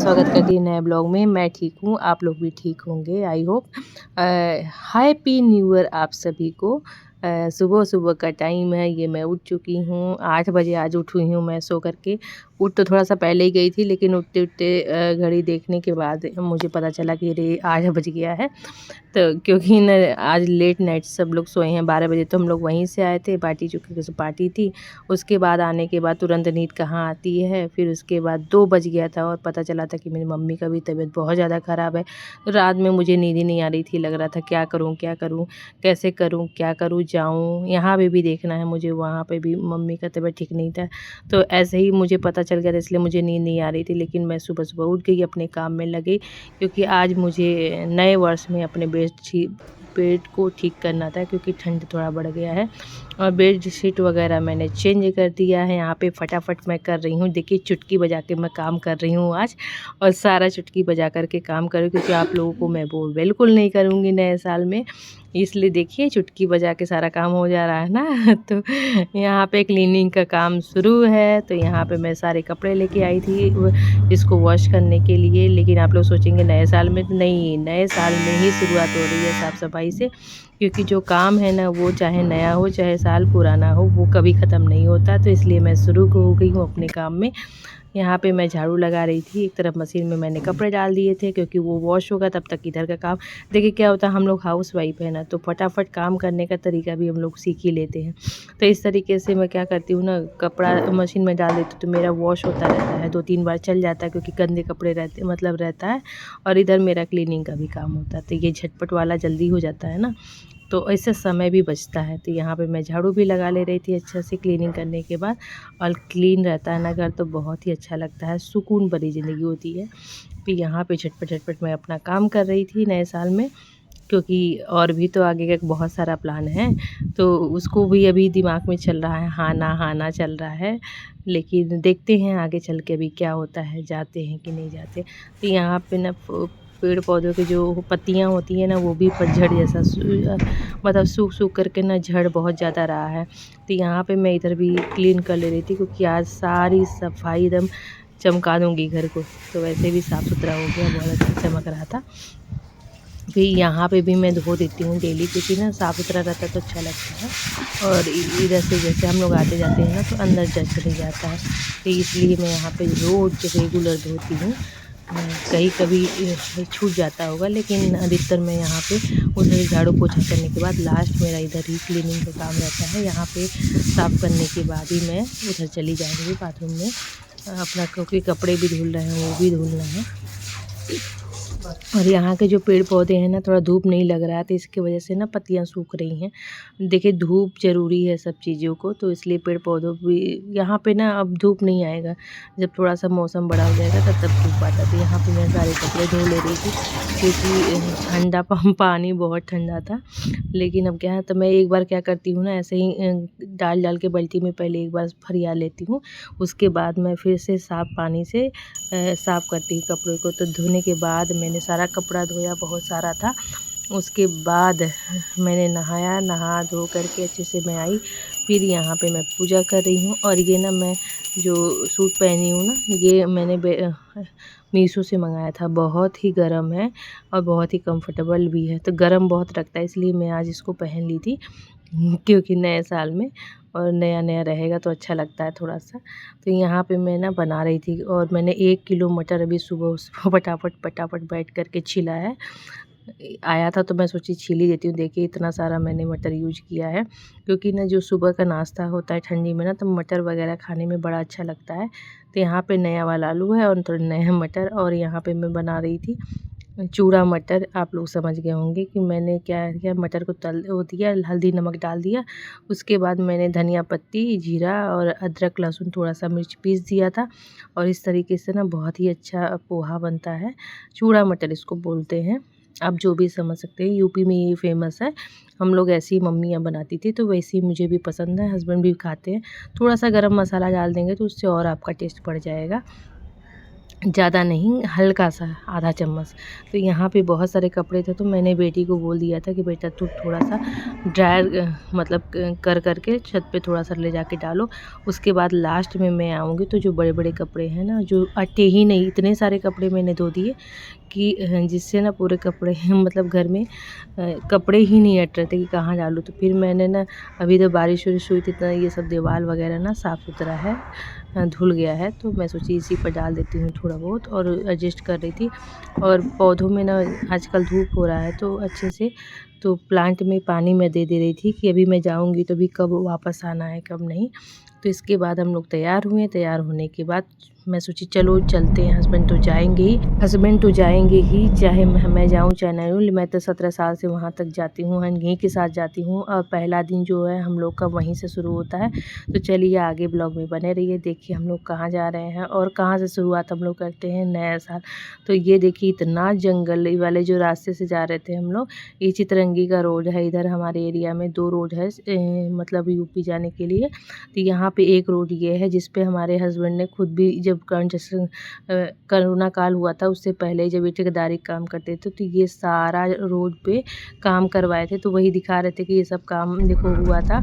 स्वागत करती हूँ नए ब्लॉग में। मैं ठीक हूँ, आप लोग भी ठीक होंगे I hope. Happy new year आप सभी को। सुबह सुबह का टाइम है, ये मैं उठ चुकी हूँ 8 बजे। आज उठी हूँ मैं सो करके। उठ तो थोड़ा सा पहले ही गई थी, लेकिन उठते उठते घड़ी देखने के बाद मुझे पता चला कि अरे 8 बज गया है। तो क्योंकि न आज लेट नाइट सब लोग सोए हैं, 12 बजे तो हम लोग वहीं से आए थे, पार्टी चूँकि पार्टी थी। उसके बाद आने के बाद तुरंत नींद कहाँ आती है। फिर उसके बाद 2 बज गया था और पता चला था कि मेरी मम्मी का भी तबीयत बहुत ज़्यादा ख़राब है। तो रात में मुझे नींद ही नहीं आ रही थी, लग रहा था क्या करूँ, कैसे करूँ, क्या करूँ, जाऊँ यहाँ पे भी देखना है मुझे, वहाँ पे भी मम्मी का तबीयत ठीक नहीं था। तो ऐसे ही मुझे पता चल गया था, इसलिए मुझे नींद नहीं आ रही थी। लेकिन मैं सुबह-सुबह उठ गई, अपने काम में लगी, क्योंकि आज मुझे नए वर्ष में अपने बेड को ठीक करना था, क्योंकि ठंड थोड़ा बढ़ गया है। और बेडशीट वगैरह मैंने चेंज कर दिया है। यहाँ पे फटाफट मैं कर रही हूँ। देखिए चुटकी बजा के मैं काम कर रही हूँ आज, और सारा चुटकी बजा कर के काम करूँ, क्योंकि आप लोगों को मैं बोर बिल्कुल नहीं करूँगी नए साल में। इसलिए देखिए चुटकी बजा के सारा काम हो जा रहा है ना। तो यहाँ पे क्लीनिंग का काम शुरू है। तो यहाँ पे मैं सारे कपड़े लेके आई थी इसको वॉश करने के लिए। लेकिन आप लोग सोचेंगे नए साल में, तो नहीं, नए साल में ही शुरुआत हो रही है साफ़ सफाई से। क्योंकि जो काम है ना, वो चाहे नया हो चाहे साल पुराना हो, वो कभी ख़त्म नहीं होता। तो इसलिए मैं शुरू हो गई हूँ अपने काम में। यहाँ पे मैं झाड़ू लगा रही थी, एक तरफ मशीन में मैंने कपड़े डाल दिए थे, क्योंकि वो वॉश होगा तब तक इधर का काम। देखिए क्या होता है, हम लोग हाउस वाइफ है ना, तो फटाफट काम करने का तरीका भी हम लोग सीख ही लेते हैं। तो इस तरीके से मैं क्या करती हूँ ना, कपड़ा मशीन में डाल देती हूँ तो मेरा वॉश होता रहता है, 2-3 बार चल जाता है, क्योंकि गंदे कपड़े रहता है। और इधर मेरा क्लीनिंग का भी काम होता है, तो ये झटपट वाला जल्दी हो जाता है ना, तो इससे समय भी बचता है। तो यहाँ पे मैं झाड़ू भी लगा ले रही थी अच्छा से क्लीनिंग करने के बाद। और क्लीन रहता है ना घर, तो बहुत ही अच्छा लगता है, सुकून भरी ज़िंदगी होती है। फिर यहाँ पे झटपट मैं अपना काम कर रही थी नए साल में, क्योंकि और भी तो आगे का बहुत सारा प्लान है, तो उसको भी अभी दिमाग में चल रहा है, हाँ ना चल रहा है। लेकिन देखते हैं आगे चल के अभी क्या होता है, जाते हैं कि नहीं जाते। तो यहाँ पे ना पेड़ पौधों की जो पत्तियाँ होती हैं ना, वो भी पतझड़ जैसा मतलब सूख करके ना झड़ बहुत ज़्यादा रहा है। तो यहाँ पे मैं इधर भी क्लीन कर ले रही थी, क्योंकि आज सारी सफाई एकदम चमका दूँगी घर को। तो वैसे भी साफ़ सुथरा हो गया, बहुत अच्छा चमक रहा था। फिर यहाँ पे भी मैं धो देती हूँ डेली, क्योंकि ना साफ़ सुथरा रहता है तो अच्छा लगता है। और इधर से जैसे हम लोग आते जाते हैं ना, तो अंदर डस्ट नहीं जाता है, तो इसलिए मैं यहाँ पे रोज़ रेगुलर धोती हूँ। कहीं कभी छूट जाता होगा, लेकिन अधिकतर मैं यहाँ पे उधर झाड़ू पोछा करने के बाद लास्ट मेरा इधर ही क्लीनिंग का काम रहता है। यहाँ पे साफ़ करने के बाद ही मैं उधर चली जाऊँगी बाथरूम में अपना, क्योंकि कपड़े भी धुल रहे हैं, वो भी धुलना है। और यहाँ के जो पेड़ पौधे हैं ना, थोड़ा धूप नहीं लग रहा है, तो इसकी वजह से ना पत्तियाँ सूख रही हैं। देखिए धूप ज़रूरी है सब चीज़ों को, तो इसलिए पेड़ पौधों भी यहाँ पे ना अब धूप नहीं आएगा। जब थोड़ा सा मौसम बड़ा हो जाएगा तब धूप आता है। तो यहाँ पे मैं सारे कपड़े धो ले रही थी, क्योंकि ठंडा पानी बहुत ठंडा था। लेकिन अब क्या है, तो मैं एक बार क्या करती हूँ ना, ऐसे ही डाल के बाल्टी में पहले एक बार फरिया लेती हूँ। उसके बाद मैं फिर से साफ़ पानी से साफ़ करती हूँ कपड़ों को। तो धोने के बाद मैंने सारा कपड़ा धोया, बहुत सारा था। उसके बाद मैंने नहाया, नहा धो करके अच्छे से मैं आई। फिर यहाँ पे मैं पूजा कर रही हूँ। और ये ना मैं जो सूट पहनी हूँ ना, ये मैंने मीशो से मंगाया था। बहुत ही गर्म है और बहुत ही कंफर्टेबल भी है। तो गर्म बहुत लगता है, इसलिए मैं आज इसको पहन ली थी, क्योंकि नए साल में और नया रहेगा तो अच्छा लगता है थोड़ा-सा। तो यहाँ पे मैं ना बना रही थी, और मैंने 1 किलो मटर अभी सुबह फटाफट बैठ कर के छीला है। आया था तो मैं सोची छील ही देती हूँ। देखिए इतना सारा मैंने मटर यूज़ किया है, क्योंकि ना जो सुबह का नाश्ता होता है ठंडी में ना, तो मटर वगैरह खाने में बड़ा अच्छा लगता है। तो यहाँ पे नया वाला आलू है और थोड़ा नया मटर, और यहाँ पे मैं बना रही थी चूड़ा मटर। आप लोग समझ गए होंगे कि मैंने क्या किया, मटर को तल वो दिया, हल्दी नमक डाल दिया। उसके बाद मैंने धनिया पत्ती, जीरा और अदरक लहसुन थोड़ा सा मिर्च पीस दिया था। और इस तरीके से ना बहुत ही अच्छा पोहा बनता है, चूड़ा मटर इसको बोलते हैं। आप जो भी समझ सकते हैं, यूपी में ये फेमस है। हम लोग ऐसी ही मम्मियाँ बनाती थी, तो वैसे ही मुझे भी पसंद है, हस्बैंड भी खाते हैं। थोड़ा सा गरम मसाला डाल देंगे तो उससे और आपका टेस्ट बढ़ जाएगा। ज़्यादा नहीं, हल्का सा आधा चम्मच। तो यहाँ पे बहुत सारे कपड़े थे, तो मैंने बेटी को बोल दिया था कि बेटा तू थोड़ा-सा ड्रायर मतलब कर के छत पे थोड़ा-सा ले जाके डालो। उसके बाद लास्ट में मैं आऊँगी तो जो बड़े-बड़े कपड़े हैं ना, जो अटे ही नहीं, इतने सारे कपड़े मैंने धो दिए कि जिससे ना पूरे कपड़े मतलब घर में कपड़े ही नहीं अट रहे थे कि कहाँ डालूँ। तो फिर मैंने ना, अभी तो बारिश-वारिश हुई थी, तो ये सब दीवार वगैरह ना साफ़-सुथरा है, धुल गया है, तो मैं सोची इसी पर डाल देती हूँ थोड़ा बहुत, और एडजस्ट कर रही थी। और पौधों में ना आजकल धूप हो रहा है तो अच्छे से, तो प्लांट में पानी मैं दे रही थी कि अभी मैं जाऊँगी तो भी कब वापस आना है कब नहीं। तो इसके बाद हम लोग तैयार हुए। तैयार होने के बाद मैं सोची चलो चलते हैं, हस्बैंड तो जाएंगे ही, चाहे मैं जाऊँ चाहे नहीं हूँ। मैं तो 17 साल से वहाँ तक जाती हूँ, इन्हीं के साथ जाती हूँ, और पहला दिन जो है हम लोग का वहीं से शुरू होता है। तो चलिए आगे ब्लॉग में बने रहिए, देखिए हम लोग कहाँ जा रहे हैं और कहाँ से शुरुआत हम लोग करते हैं नया साल। तो ये देखिए इतना जंगल वाले जो रास्ते से जा रहे थे हम लोग, ये चितरंगी का रोड है। इधर हमारे एरिया में 2 रोड है, मतलब यूपी जाने के लिए। तो यहाँ पे एक रोड ये है जिस पे हमारे हस्बैंड ने खुद भी, जब कंस्ट्रक्शन कोरोना काल हुआ था उससे पहले जब ये ठेकेदारी काम करते थे, तो ये सारा रोड पे काम करवाए थे। तो वही दिखा रहे थे कि ये सब काम देखो हुआ था।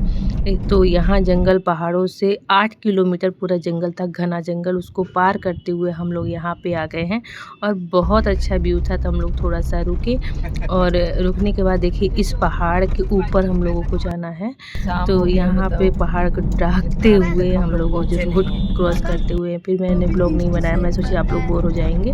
एक तो यहाँ जंगल, पहाड़ों से 8 किलोमीटर पूरा जंगल था, घना जंगल। उसको पार करते हुए हम लोग यहाँ पे आ गए हैं, और बहुत अच्छा व्यू था। तो हम लोग थोड़ा सा रुके, और रुकने के बाद देखिए इस पहाड़ के ऊपर हम लोगों को जाना है। तो यहाँ पे पहाड़ को डाकते हुए हम लोगों जो रोड क्रॉस करते हुए, फिर मैंने ब्लॉग नहीं बनाया, मैं सोची आप लोग बोर हो जाएंगे।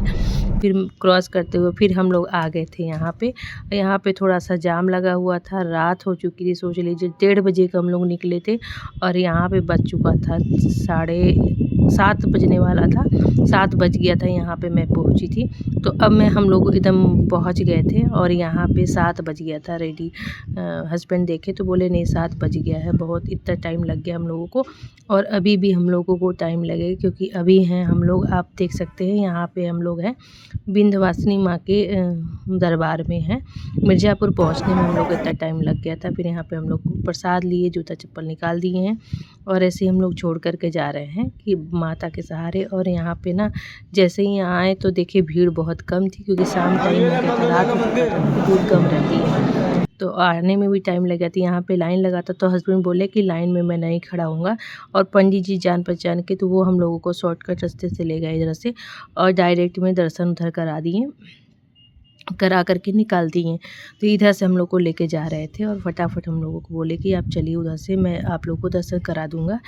फिर क्रॉस करते हुए फिर हम लोग आ गए थे यहाँ पे थोड़ा सा जाम लगा हुआ था, रात हो चुकी थी, सोच लीजिए 1:30 बजे का हम लोग निकले थे, और यहाँ पे बज चुका था 7:30 बजने वाला था, 7 बज गया था यहाँ पे मैं पहुँची थी। तो अब हम लोग एकदम पहुँच गए थे, और यहाँ पे 7 बज गया था रेडी। हस्बैंड देखे तो बोले नहीं 7 बज गया है, बहुत इतना टाइम लग गया हम लोगों को, और अभी भी हम लोगों को टाइम लगेगा, क्योंकि अभी हैं हम लोग, आप देख सकते हैं यहाँ पे हम लोग हैं विंध्यवासिनी माँ के दरबार में हैं। मिर्ज़ापुर पहुँचने में हम लोग को इतना टाइम लग गया था। फिर यहाँ पे हम लोग प्रसाद लिए, जूता चप्पल निकाल दिए हैं, और ऐसे हम लोग छोड़ कर के जा रहे हैं कि माता के सहारे। और यहाँ पे ना जैसे ही यहाँ आए तो देखिए भीड़ बहुत कम थी, क्योंकि शाम टाइम हो गया था, रात हो चुका था, तो भीड़ कम रहती है। तो आने में भी टाइम लग गया था। यहाँ पे लाइन लगा था, तो हस्बैंड बोले कि लाइन में मैं नहीं खड़ा हूँगा, और पंडित जी जान पहचान के, तो वो हम लोगों को शॉर्टकट रास्ते से ले गए इधर से, और डायरेक्ट में दर्शन उधर करा कर के निकाल दिए। तो इधर से हम लोग को लेके जा रहे थे, और फटाफट हम लोगों को बोले कि आप चलिए उधर से, मैं आप लोग को दर्शन करा दूँगा।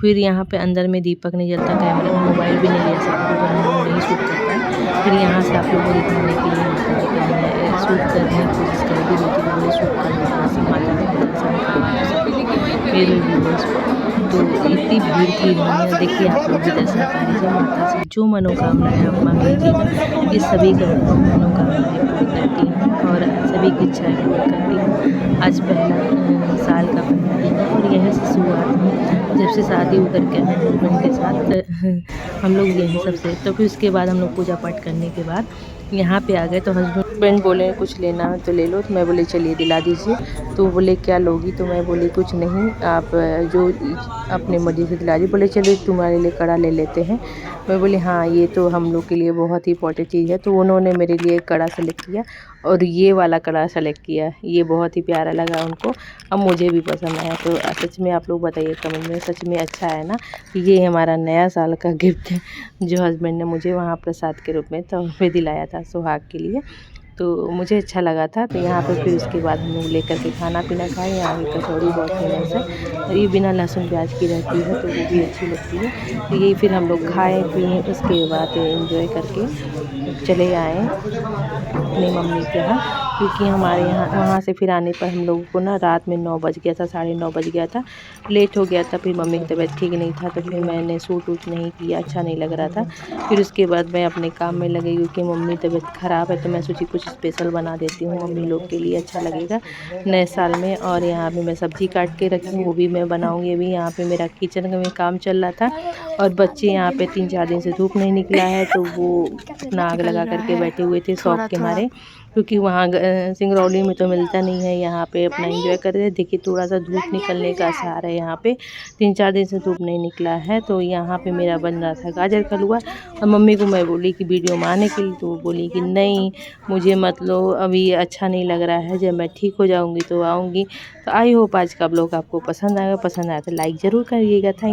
फिर यहाँ पे अंदर में दीपक नहीं जलता, कैमरा में मोबाइल भी नहीं ले सकते, तो हम लोग नहीं शूट कर पाए। फिर यहाँ से आप लोगों को दिखाने के लिए मैंने शूट करने की कोशिश करी, बेटी को बोले शूट करने से माता का दर्शन करवा मेरे व्यूअर्स को। तो इतनी भीड़ थी वहाँ, देखिए आप लोग भी दर्शन कर लीजिए। माता से जो मनोकामनाएँ आप मांग लीजिए ना, ये सभी का मनोकामनाएँ पूरी करती हैं, और सभी की इच्छाएँ पूरी करती हैं। आज पहला साल का पहला दिन है, और यहीं से शुरुआत हुई, जब से शादी होकर के आए हस्बैंड के साथ हम लोग यहीं सबसे। तो फिर उसके बाद हम लोग पूजा पाठ करने के बाद यहाँ पे आ गए। तो हस्बैंड बोले कुछ लेना है तो ले लो, तो मैं बोली चलिए दिला दीजिए। तो वो बोले क्या लोगी, तो मैं बोली कुछ नहीं, आप जो अपने मर्ज़ी से दिला दीजिए। बोले चलिए तुम्हारे लिए कड़ा ले लेते हैं। मैं बोली हाँ ये तो हम लोग के लिए बहुत ही इम्पोर्टेंट चीज़ है। तो उन्होंने मेरे लिए कड़ा सेलेक्ट किया, और ये वाला कड़ा सेलेक्ट किया, ये बहुत ही प्यारा लगा उनको, अब मुझे भी पसंद आया। तो सच में आप लोग बताइए कमेंट में, सच में अच्छा है ना। ये हमारा नया साल का गिफ्ट है, जो हस्बैंड ने मुझे वहाँ प्रसाद के रूप में तो में दिलाया था सुहाग के लिए। तो मुझे अच्छा लगा था। तो यहाँ पर फिर उसके बाद हम लोग लेकर के खाना पीना खाए। यहाँ की कचौड़ी बहुत फेमस है, और ये बिना लहसुन प्याज की रहती है, तो वो भी अच्छी लगती है। तो यही फिर हम लोग खाए पिए, उसके बाद एंजॉय करके चले आए अपनी मम्मी के यहाँ, क्योंकि हमारे यहाँ वहाँ से फिर आने पर हम लोगों को ना रात में 9 बज गया था, 9:30 बज गया था, लेट हो गया था। फिर मम्मी की तबीयत ठीक नहीं था, तो फिर मैंने शूट वूट नहीं किया, अच्छा नहीं लग रहा था। फिर उसके बाद मैं अपने काम में लगी, क्योंकि मम्मी तबीयत ख़राब है, तो मैं सोची कुछ स्पेशल बना देती हूँ मम्मी लोग के लिए, अच्छा लगेगा नए साल में। और यहाँ पे मैं सब्ज़ी काट के रखी हूँ, वो भी मैं बनाऊँगी अभी। यहाँ पे मेरा किचन में काम चल रहा था, और बच्चे यहाँ पे 3-4 दिन से धूप नहीं निकला है, तो वो अपना आग लगा करके बैठे हुए थे शौक के मारे। क्योंकि वहाँ सिंगरौली में तो मिलता नहीं है। यहाँ पे अपना एंजॉय कर रहे हैं। देखिए थोड़ा सा धूप निकलने का आसार है यहाँ पे, 3-4 दिन से धूप नहीं निकला है। तो यहाँ पे मेरा बन रहा था गाजर का हलवा और मम्मी को मैं बोली कि वीडियो में आने के लिए, तो वो बोली कि नहीं मुझे मत लो, अभी अच्छा नहीं लग रहा है, जब मैं ठीक हो जाऊँगी तो आऊँगी। तो आई होप आज का ब्लॉग आपको पसंद आएगा, पसंद आया तो लाइक ज़रूर करिएगा। थैंक